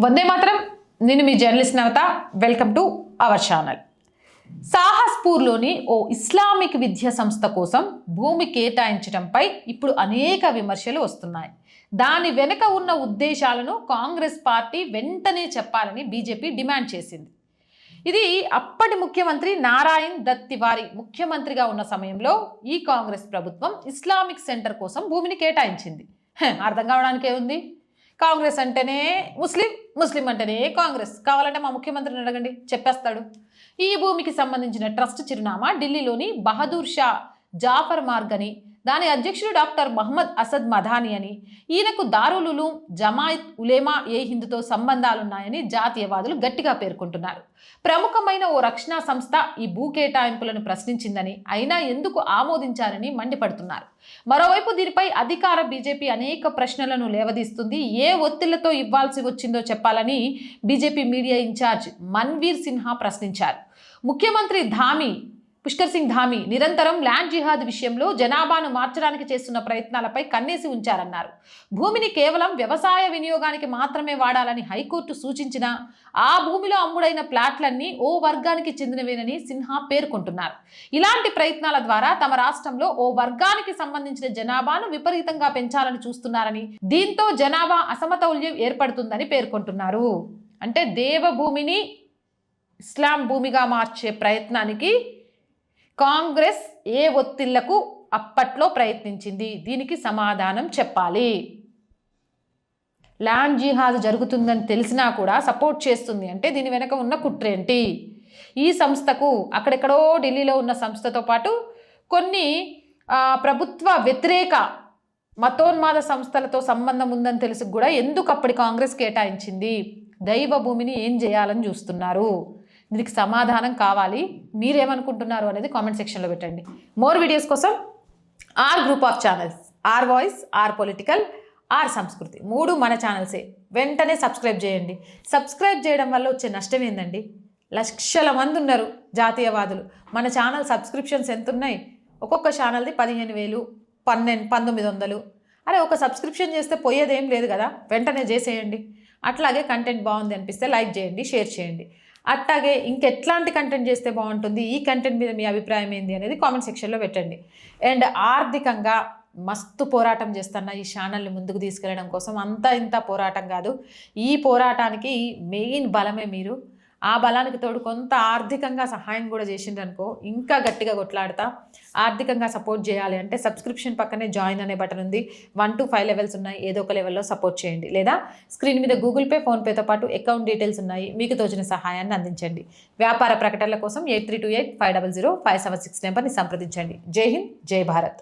వందే మాత్రం. నేను మీ journalist Navata. Welcome to our channel. సాహస్పూర్లోని ఓ ఇస్లామిక్ విద్యా సంస్థ కోసం భూమి కేటాయించడంపై ఇప్పుడు అనేక విమర్శలు వస్తున్నాయి. దాని వెనుక ఉన్న ఉద్దేశాలను కాంగ్రెస్ పార్టీ వెంటనే చెప్పాలని బీజేపీ డిమాండ్ చేసింది. ఇది అప్పటి ముఖ్యమంత్రి నారాయణ్ దత్ తివారీ ముఖ్యమంత్రిగా ఉన్న సమయంలో ఈ కాంగ్రెస్ ప్రభుత్వం ఇస్లామిక్ సెంటర్ కోసం భూమిని కేటాయించింది. అర్థం కావడానికే ఉంది. కాంగ్రెస్ అంటేనే ముస్లిం, ముస్లిం అంటేనే కాంగ్రెస్. కావాలంటే మా ముఖ్యమంత్రిని అడగండి, చెప్పేస్తాడు. ఈ భూమికి సంబంధించిన ట్రస్ట్ చిరునామా ఢిల్లీలోని బహదూర్ షా జాఫర్ మార్గ్ అని, దాని అధ్యక్షుడు డాక్టర్ మహమ్మద్ అసద్ మదాని అని, ఈయనకు దారుల్ ఉలూమ్ జమాయత్ ఉలేమా ఏ హిందుతో సంబంధాలున్నాయని జాతీయవాదులు గట్టిగా పేర్కొంటున్నారు. ప్రముఖమైన ఓ రక్షణ సంస్థ ఈ భూ కేటాయింపులను ప్రశ్నించిందని, అయినా ఎందుకు ఆమోదించారని మండిపడుతున్నారు. మరోవైపు దీనిపై అధికార బీజేపీ అనేక ప్రశ్నలను లేవదీస్తుంది. ఏ ఒత్తిళ్లతో ఇవ్వాల్సి వచ్చిందో చెప్పాలని BJP media incharge Manvir Sinha ప్రశ్నించారు. ముఖ్యమంత్రి పుష్కర్ సింగ్ ధామీ నిరంతరం ల్యాండ్ జిహాద్ విషయంలో జనాభాను మార్చడానికి చేస్తున్న ప్రయత్నాలపై కన్నేసి ఉంచారన్నారు. భూమిని కేవలం వ్యవసాయ వినియోగానికి మాత్రమే వాడాలని హైకోర్టు సూచించినా ఆ భూమిలో అమ్ముడైన ప్లాట్లన్నీ ఓ వర్గానికి చెందినవేనని సిన్హా పేర్కొంటున్నారు. ఇలాంటి ప్రయత్నాల ద్వారా తమ రాష్ట్రంలో ఓ వర్గానికి సంబంధించిన జనాభాను విపరీతంగా పెంచాలని చూస్తున్నారని, దీంతో జనాభా అసమతౌల్యం ఏర్పడుతుందని పేర్కొంటున్నారు. అంటే దేవభూమిని ఇస్లాం భూమిగా మార్చే ప్రయత్నానికి కాంగ్రెస్ ఏ ఒత్తిళ్లకు అప్పట్లో ప్రయత్నించింది, దీనికి సమాధానం చెప్పాలి. ల్యాండ్ జిహాద్ జరుగుతుందని తెలిసినా కూడా సపోర్ట్ చేస్తుంది అంటే దీని వెనక ఉన్న కుట్రేంటి? ఈ సంస్థకు అక్కడెక్కడో ఢిల్లీలో ఉన్న సంస్థతో పాటు కొన్ని ప్రభుత్వ వ్యతిరేక మతోన్మాద సంస్థలతో సంబంధం ఉందని తెలిసి కూడా ఎందుకు అప్పటి కాంగ్రెస్ కేటాయించింది? దైవ భూమిని ఏం చేయాలని చూస్తున్నారు? దీనికి సమాధానం కావాలి. మీరేమనుకుంటున్నారు అనేది కామెంట్ సెక్షన్లో పెట్టండి. మోర్ వీడియోస్ కోసం R group of channels, R voice, R political, R Samskruthi 3 మన ఛానల్సే. వెంటనే సబ్స్క్రైబ్ చేయండి. సబ్స్క్రైబ్ చేయడం వల్ల వచ్చే నష్టం ఏందండి? లక్షల మంది ఉన్నారు జాతీయవాదులు. మన ఛానల్ సబ్స్క్రిప్షన్స్ ఎంత ఉన్నాయి? ఒక్కొక్క ఛానల్ది 15,000, 1900. అరే ఒక సబ్స్క్రిప్షన్ చేస్తే పోయేదేం లేదు కదా, వెంటనే చేసేయండి. అట్లాగే కంటెంట్ బాగుంది అనిపిస్తే లైక్ చేయండి, షేర్ చేయండి. అట్లాగే ఇంకెట్లాంటి కంటెంట్ చేస్తే బాగుంటుంది, ఈ కంటెంట్ మీద మీ అభిప్రాయం ఏంది అనేది కామెంట్ సెక్షన్లో పెట్టండి. అండ్ ఆర్థికంగా మస్తు పోరాటం చేస్తున్న ఈ ఛానల్ని ముందుకు తీసుకెళ్ళడం కోసం అంతా ఇంత పోరాటం కాదు. ఈ పోరాటానికి మెయిన్ బలమే మీరు. ఆ బలానికి తోడు కొంత ఆర్థికంగా సహాయం కూడా చేసిండ్రనుకో ఇంకా గట్టిగా కొట్లాడతా. ఆర్థికంగా సపోర్ట్ చేయాలి అంటే సబ్స్క్రిప్షన్ పక్కనే జాయిన్ అనే బటన్ ఉంది. 1 to 5 లెవెల్స్ ఉన్నాయి. ఏదో ఒక లెవెల్లో సపోర్ట్ చేయండి. లేదా స్క్రీన్ మీద గూగుల్ పే, ఫోన్పేతో పాటు అకౌంట్ డీటెయిల్స్ ఉన్నాయి. మీకు తోచిన సహాయాన్ని అందించండి. వ్యాపార ప్రకటనల కోసం 8328500576 నెంబర్ని సంప్రదించండి. జై హింద్, జై భారత్.